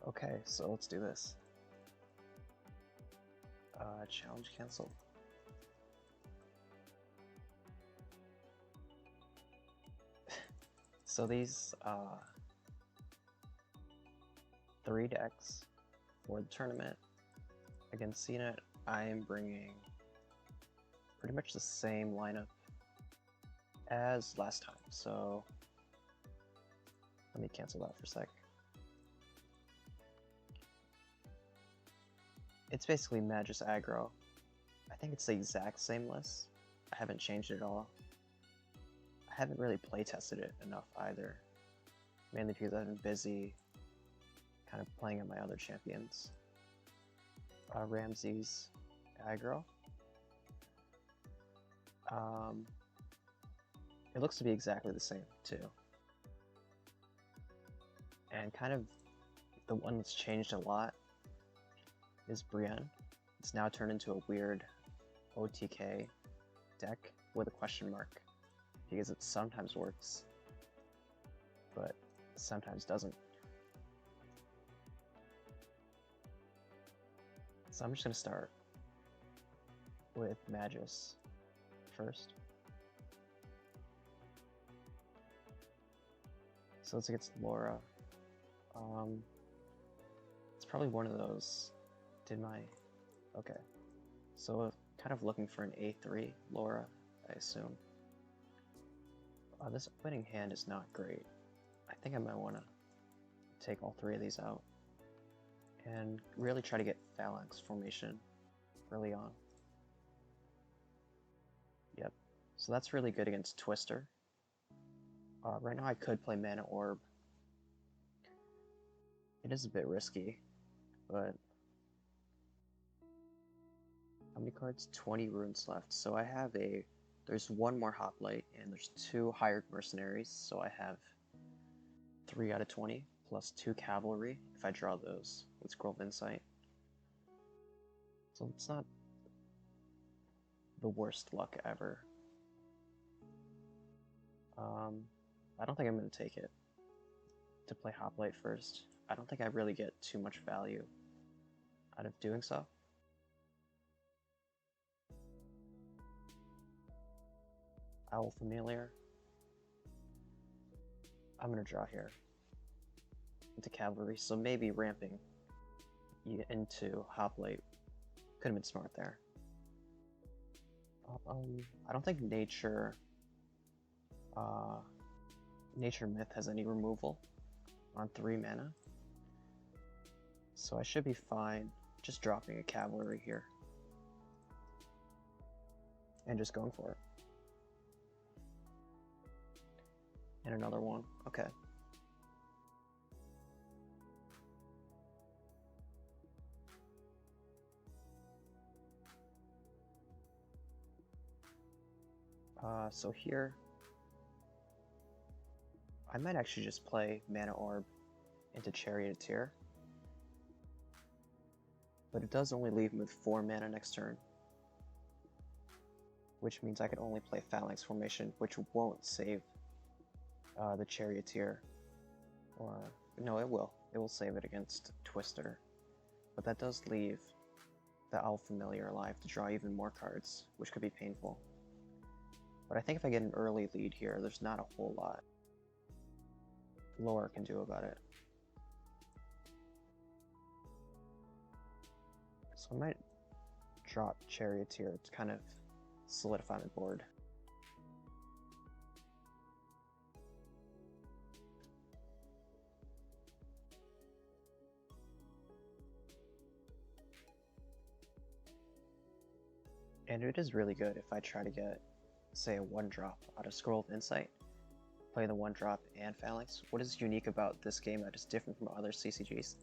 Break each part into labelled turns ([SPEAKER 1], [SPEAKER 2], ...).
[SPEAKER 1] Okay, so let's do this. Challenge canceled. So these 3 decks for the tournament. Against Zenit, I am bringing pretty much the same lineup as last time, so let me cancel that for a sec. It's basically Madjus aggro. I think it's the exact same list. I haven't changed it at all. I haven't really play tested it enough either, mainly because I've been busy kind of playing on my other champions. Ramses aggro. It looks to be exactly the same too. And kind of the one that's changed a lot is Brienne. It's now turned into a weird OTK deck with a question mark, because it sometimes works, but sometimes doesn't. So I'm just going to start with Madjus first. So it's against Laura. It's probably one of those. Okay. So kind of looking for an A3 Laura, I assume. This opening hand is not great. I think I might want to take all 3 of these out and really try to get phalanx formation early on. Yep. So that's really good against Twister. Right now I could play Mana Orb. It is a bit risky, but how many cards? 20 runes left. So I have there's 1 more Hoplite and there's 2 hired mercenaries. So I have 3 out of 20 plus 2 cavalry if I draw those with Scroll of Insight. So it's not the worst luck ever. I don't think I'm going to take it to play Hoplite first. I don't think I really get too much value out of doing so. Owl Familiar. I'm going to draw here into Cavalry, so maybe ramping into Hoplite could have been smart there. I don't think Nature Myth has any removal on 3 mana, so I should be fine just dropping a Cavalry here and just going for it. And another one. Okay. So here, I might actually just play Mana Orb into Charioteer, but it does only leave me with 4 mana next turn, which means I can only play Phalanx Formation, which won't save the Charioteer. Or, no, it will. It will save it against Twister, but that does leave the Owl Familiar alive to draw even more cards, which could be painful. But I think if I get an early lead here, there's not a whole lot Laura can do about it. So I might drop Charioteer to kind of solidify my board. And it is really good if I try to get, say, a 1-drop out of Scroll of Insight. Play the 1-drop and Phalanx. What is unique about this game that is different from other CCGs?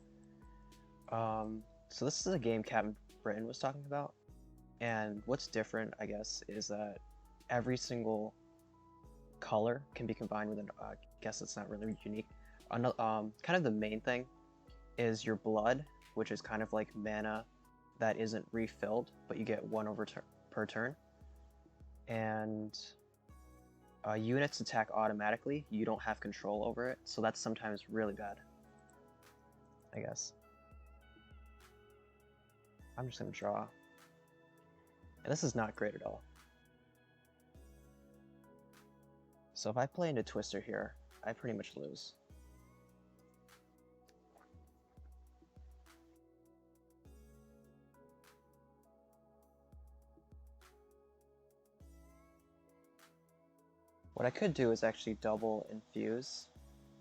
[SPEAKER 1] So this is a game Captain Britain was talking about, and what's different, I guess, is that every single color can be combined with I guess it's not really unique. Kind of the main thing is your blood, which is kind of like mana that isn't refilled, but you get 1 per turn. And units attack automatically. You don't have control over it, so that's sometimes really bad. I guess. I'm just gonna draw. And this is not great at all. So if I play into Twister here, I pretty much lose. What I could do is actually double infuse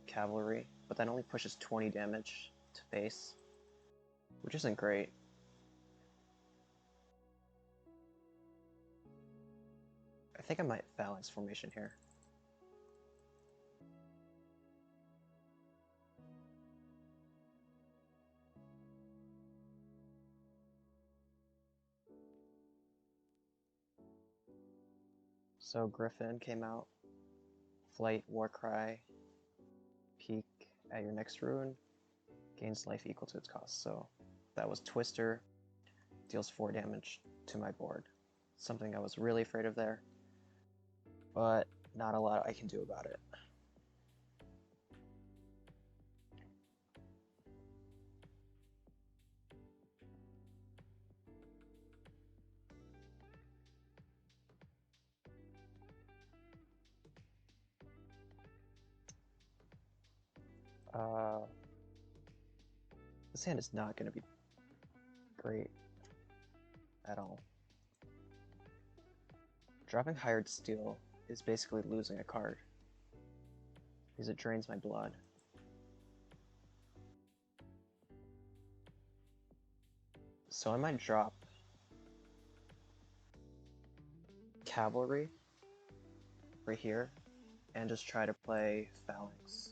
[SPEAKER 1] cavalry, but that only pushes 20 damage to base, which isn't great. I think I might phalanx formation here. So Griffin came out. Flight, Warcry, peak at your next rune, gains life equal to its cost. So that was Twister, deals 4 damage to my board. Something I was really afraid of there, but not a lot I can do about it. This hand is not going to be great at all. Dropping Hired Steel is basically losing a card, because it drains my blood. So I might drop Cavalry right here and just try to play Phalanx.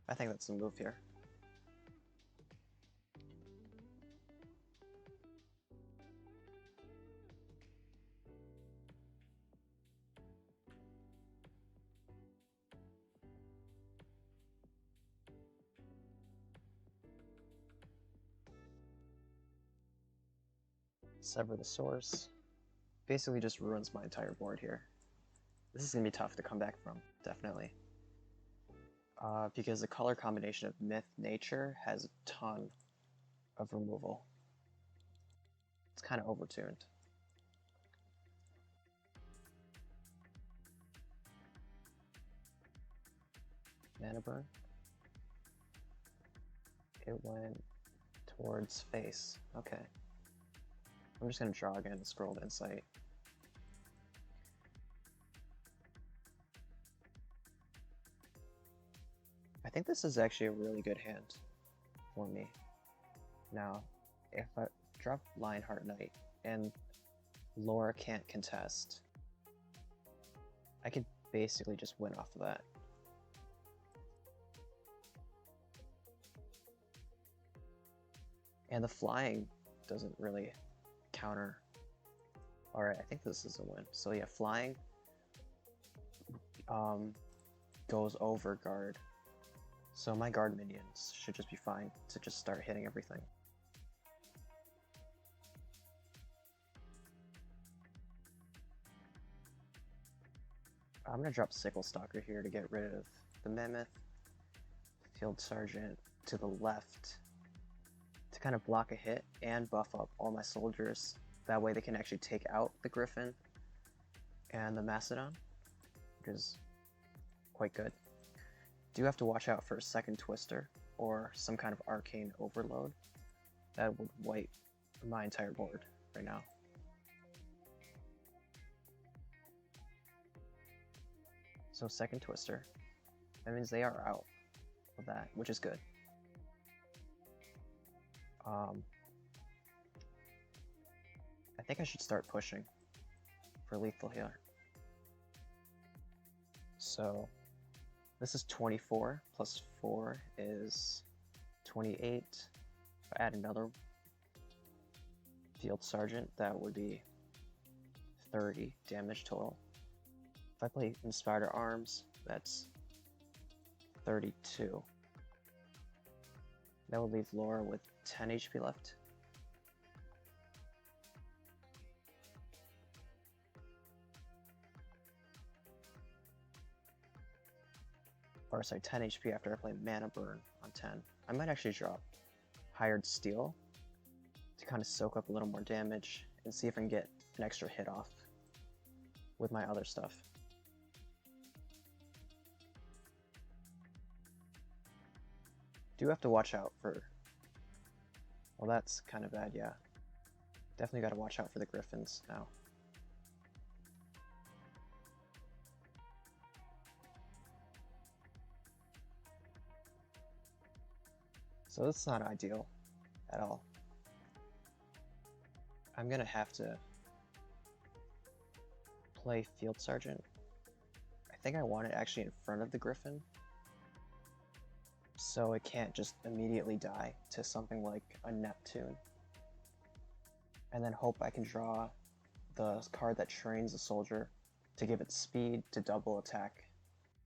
[SPEAKER 1] I think that's the move here. Sever the source. Basically just ruins my entire board here. This is going to be tough to come back from, definitely. Because the color combination of Myth Nature has a ton of removal. It's kind of overtuned. Mana burn. It went towards face. Okay. I'm just going to draw again and scroll to Insight. I think this is actually a really good hand for me. Now, if I drop Lionheart Knight and Laura can't contest, I could basically just win off of that. And the flying doesn't really counter. Alright, I think this is a win. So yeah, flying goes over guard. So my guard minions should just be fine to just start hitting everything. I'm gonna drop Sickle Stalker here to get rid of the Mammoth, Field Sergeant to the left to kind of block a hit and buff up all my soldiers. That way they can actually take out the Griffin and the Macedon, which is quite good. Do have to watch out for a second Twister or some kind of arcane overload that would wipe my entire board right now. So second Twister, that means they are out of that, which is good. I think I should start pushing for lethal here. So this is 24 plus 4 is 28. If I add another Field Sergeant, that would be 30 damage total. If I play Inspired Arms, that's 32. That would leave Laura with 10 HP left. or sorry, 10 HP after I play Mana Burn on 10. I might actually drop Hired Steel to kind of soak up a little more damage and see if I can get an extra hit off with my other stuff. Do have to watch out for... Well, that's kind of bad, yeah. Definitely got to watch out for the Griffins now. So it's not ideal at all. I'm gonna have to play Field Sergeant. I think I want it actually in front of the Griffin, so it can't just immediately die to something like a Neptune. And then hope I can draw the card that trains the soldier to give it speed to double attack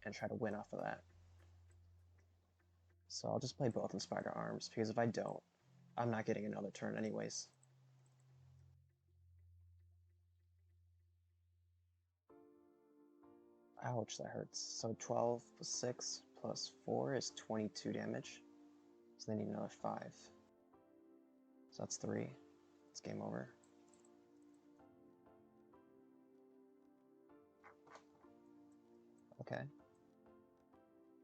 [SPEAKER 1] and try to win off of that. So I'll just play both Inspired Arms, because if I don't, I'm not getting another turn anyways. Ouch, that hurts. So 12 plus 6 plus 4 is 22 damage. So they need another 5. So that's 3. It's game over. Okay.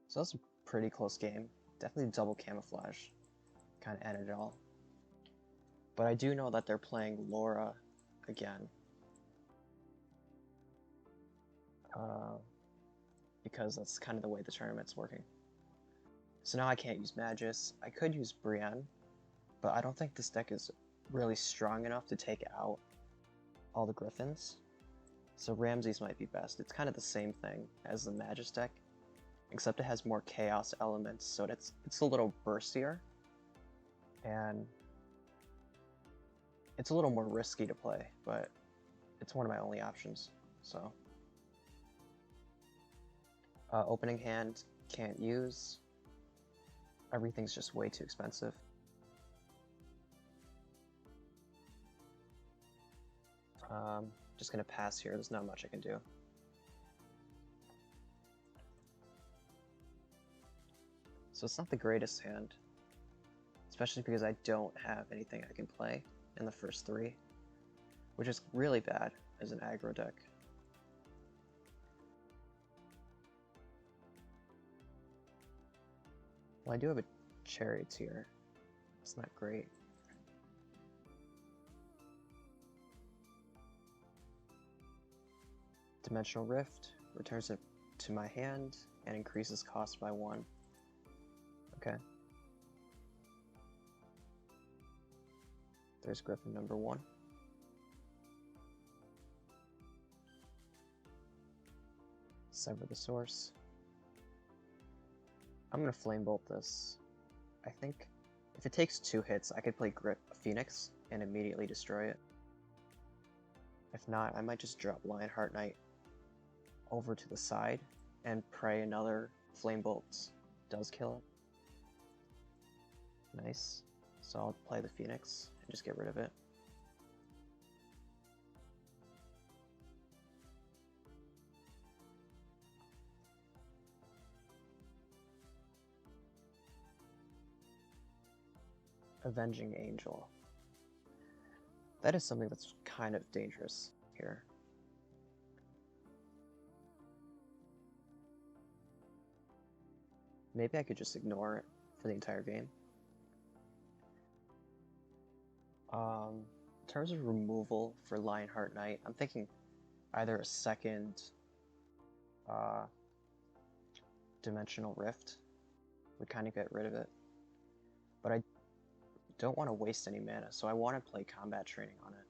[SPEAKER 1] So that's a pretty close game. Definitely double camouflage. Kind of ended it all. But I do know that they're playing Laura again. Because that's kind of the way the tournament's working. So now I can't use Madjus. I could use Brienne, but I don't think this deck is really strong enough to take out all the Griffins. So Ramses might be best. It's kind of the same thing as the Madjus deck, except it has more chaos elements, so it's a little burstier, and it's a little more risky to play, but it's one of my only options. So opening hand, can't use. Everything's just way too expensive. Just gonna pass here, there's not much I can do. So it's not the greatest hand, especially because I don't have anything I can play in the first 3, which is really bad as an aggro deck. Well, I do have a Charioteer. It's not great. Dimensional Rift returns it to my hand and increases cost by 1. Okay. There's Griffin number 1. Sever the source. I'm gonna Flame Bolt this. I think if it takes 2 hits, I could play Phoenix and immediately destroy it. If not, I might just drop Lionheart Knight over to the side and pray another Flame Bolt does kill it. Nice. So I'll play the Phoenix and just get rid of it. Avenging Angel. That is something that's kind of dangerous here. Maybe I could just ignore it for the entire game. In terms of removal for Lionheart Knight, I'm thinking either a second Dimensional Rift would kind of get rid of it. But I don't want to waste any mana, so I want to play Combat Training on it.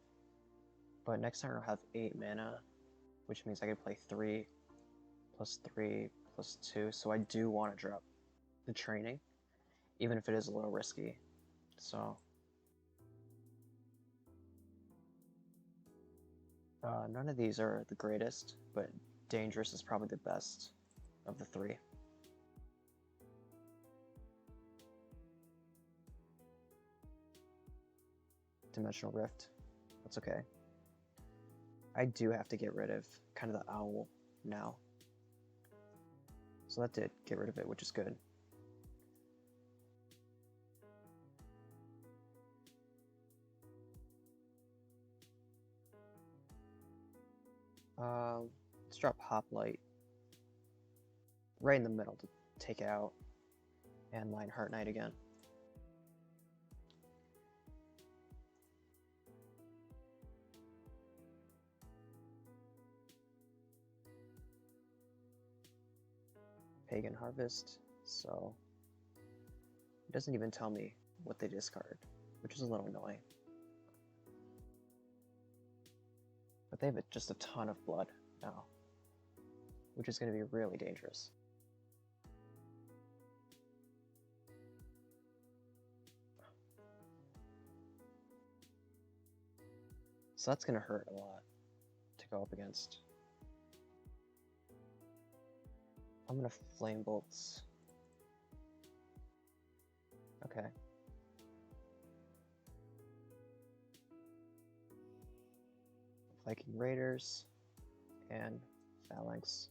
[SPEAKER 1] But next turn I'll have 8 mana, which means I can play 3 plus 3 plus 2, so I do want to drop the Training, even if it is a little risky. So none of these are the greatest, but Dangerous is probably the best of the 3. Dimensional Rift. That's okay. I do have to get rid of kind of the owl now. So that did get rid of it, which is good. Let's drop Hoplite right in the middle to take it out, and mine Heart Knight again. Pagan Harvest, so it doesn't even tell me what they discard, which is a little annoying. But they have just a ton of blood now, which is going to be really dangerous. So that's going to hurt a lot to go up against. I'm going to Flame Bolts. Okay. Viking Raiders and Phalanx.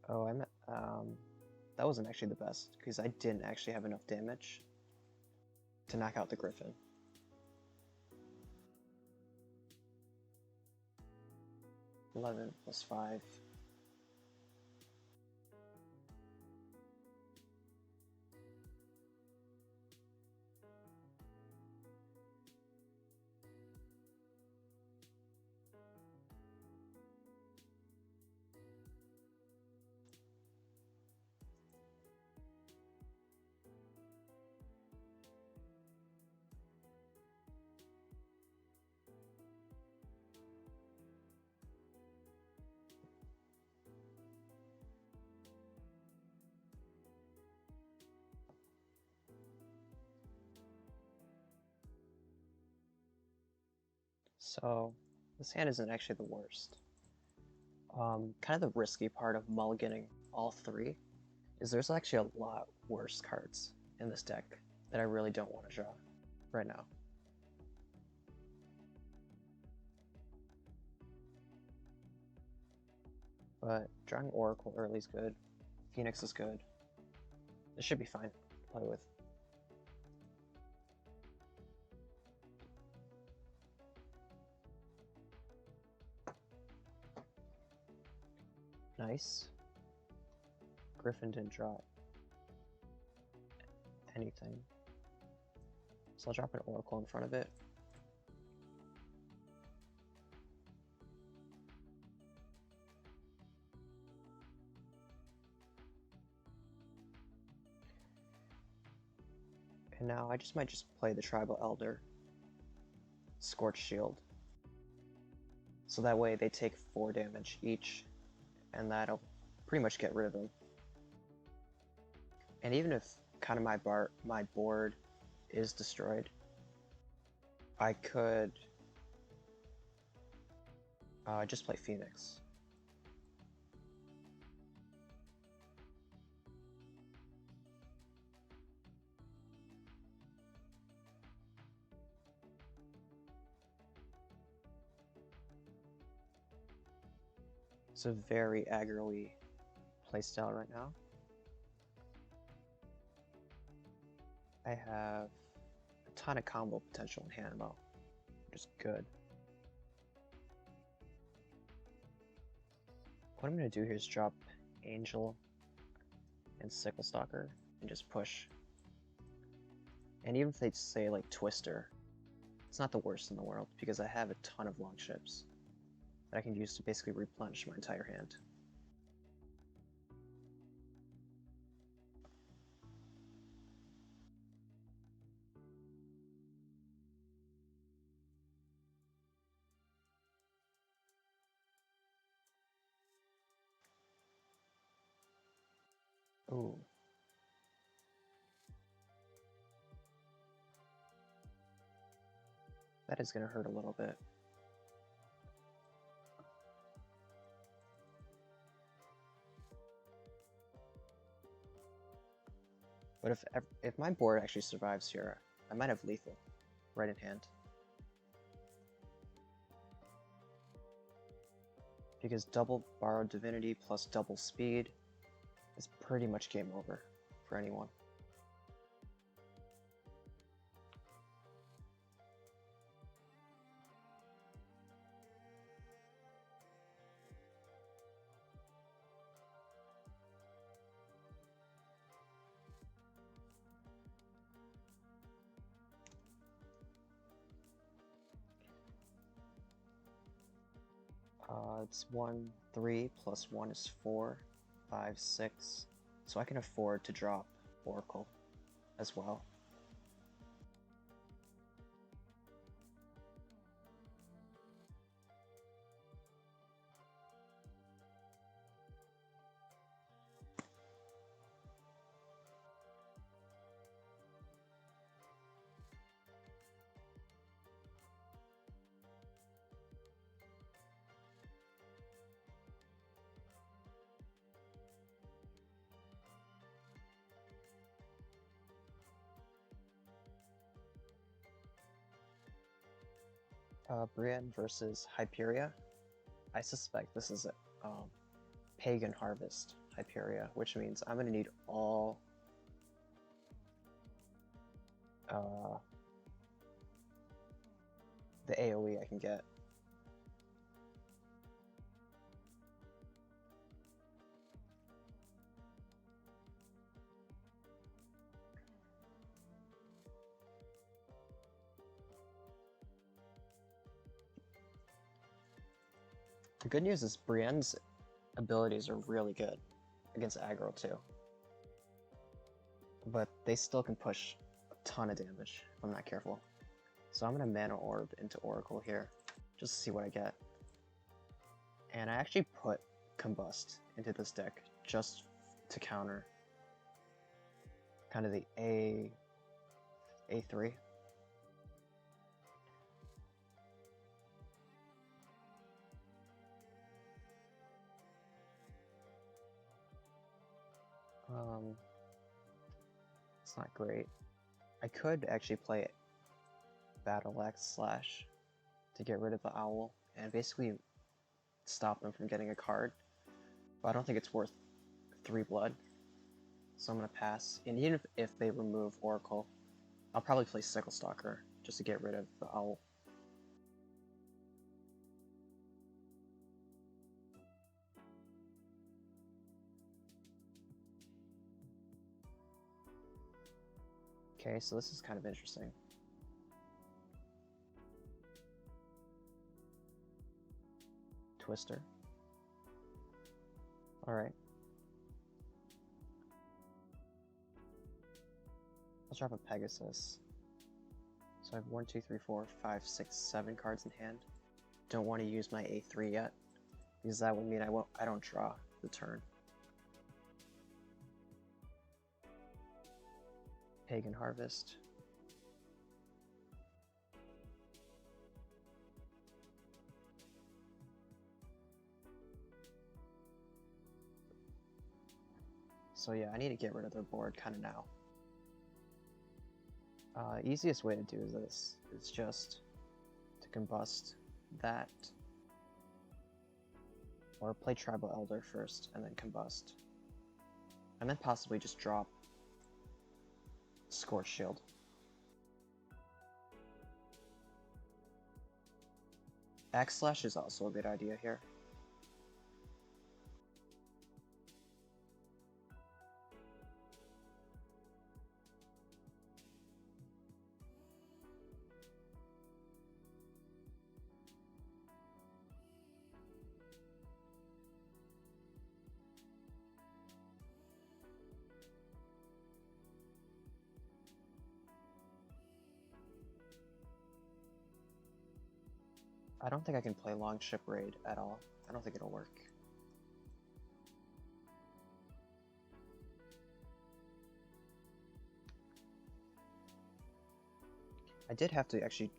[SPEAKER 1] Oh, that wasn't actually the best because I didn't actually have enough damage to knock out the Griffin. $11 plus 5. So this hand isn't actually the worst. Kind of the risky part of mulliganing all three is there's actually a lot worse cards in this deck that I really don't want to draw right now. But drawing Oracle early is good. Phoenix is good. This should be fine to play with. Nice. Griffin didn't draw anything. So I'll drop an Oracle in front of it. And now I might just play the Tribal Elder, Scorched Shield. So that way they take 4 damage each, and that'll pretty much get rid of them. And even if kind of my board is destroyed, I could just play Phoenix. It's a very aggro-y playstyle right now. I have a ton of combo potential in hand though, which is good. What I'm going to do here is drop Angel and Sickle Stalker and just push. And even if they say like Twister, it's not the worst in the world because I have a ton of long ships that I can use to basically replenish my entire hand. Ooh. That is going to hurt a little bit. But if my board actually survives here, I might have lethal right in hand. because double Borrowed Divinity plus double speed is pretty much game over for anyone. It's 1, 3, plus 1 is 4, 5, 6. So I can afford to drop Oracle as well. Brienne versus Hyperia. I suspect this is a Pagan Harvest Hyperia, which means I'm going to need all the AoE I can get. The good news is Brienne's abilities are really good against aggro too. But they still can push a ton of damage if I'm not careful. So I'm going to Mana Orb into Oracle here, just to see what I get. And I actually put Combust into this deck just to counter kind of the A3. It's not great. I could actually play Battle Axe Slash to get rid of the Owl and basically stop them from getting a card, but I don't think it's worth 3 blood, so I'm gonna pass. And even if they remove Oracle, I'll probably play Sickle Stalker just to get rid of the Owl. Okay, so this is kind of interesting. Twister. Alright. Let's drop a Pegasus. So I have 1, 2, 3, 4, 5, 6, 7 cards in hand. Don't want to use my A3 yet, because that would mean I don't draw the turn. Pagan Harvest. So yeah, I need to get rid of their board kind of now. Easiest way to do this is just to combust that, or play Tribal Elder first and then combust, and then possibly just drop Scorch Shield. Axe Slash is also a good idea here. I don't think I can play Longship Raid at all. I don't think it'll work. I did have to actually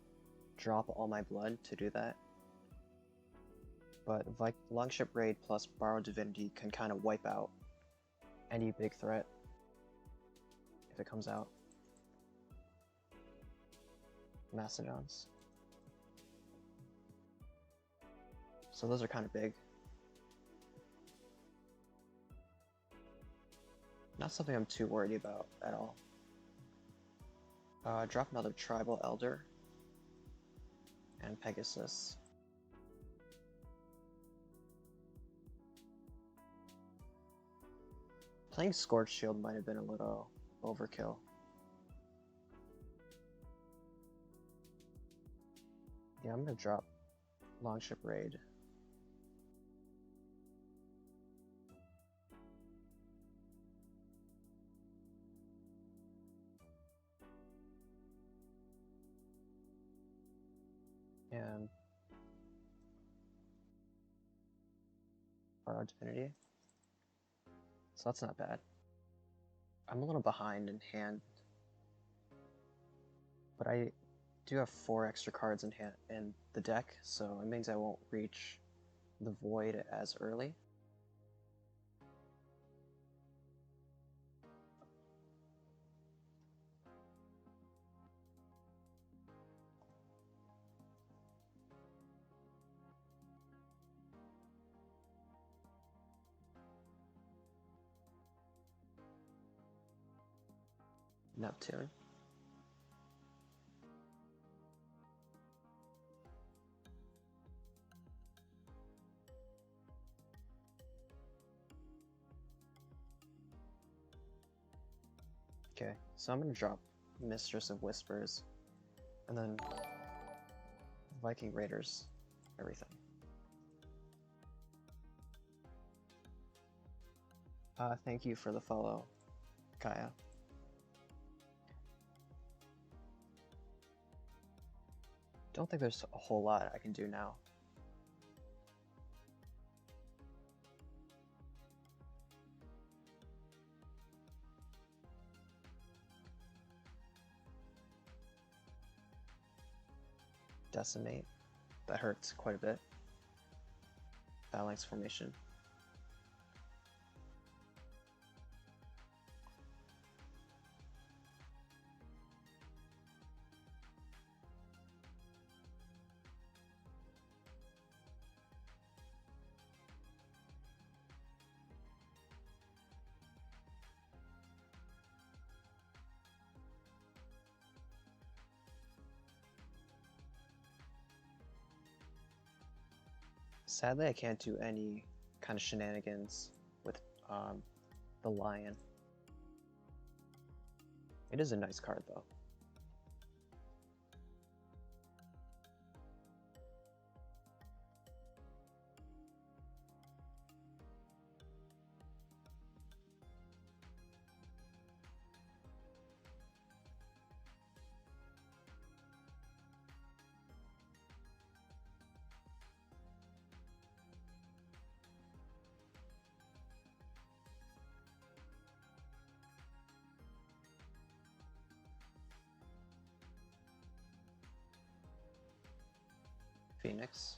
[SPEAKER 1] drop all my blood to do that. But Longship Raid plus Borrowed Divinity can kind of wipe out any big threat if it comes out. Mastodons. So those are kind of big. Not something I'm too worried about at all. Drop another Tribal Elder and Pegasus. Playing Scorched Shield might have been a little overkill. Yeah, I'm gonna drop Longship Raid. And Borrow Divinity. So that's not bad. I'm a little behind in hand, but I do have 4 extra cards in hand in the deck, so it means I won't reach the void as early. Neptune. Okay, so I'm gonna drop Mistress of Whispers, and then Viking Raiders, everything. Thank you for the follow, Kaya. Don't think there's a whole lot I can do now. Decimate. That hurts quite a bit. Phalanx Formation. Sadly, I can't do any kind of shenanigans with the Lion. It is a nice card, though. Phoenix.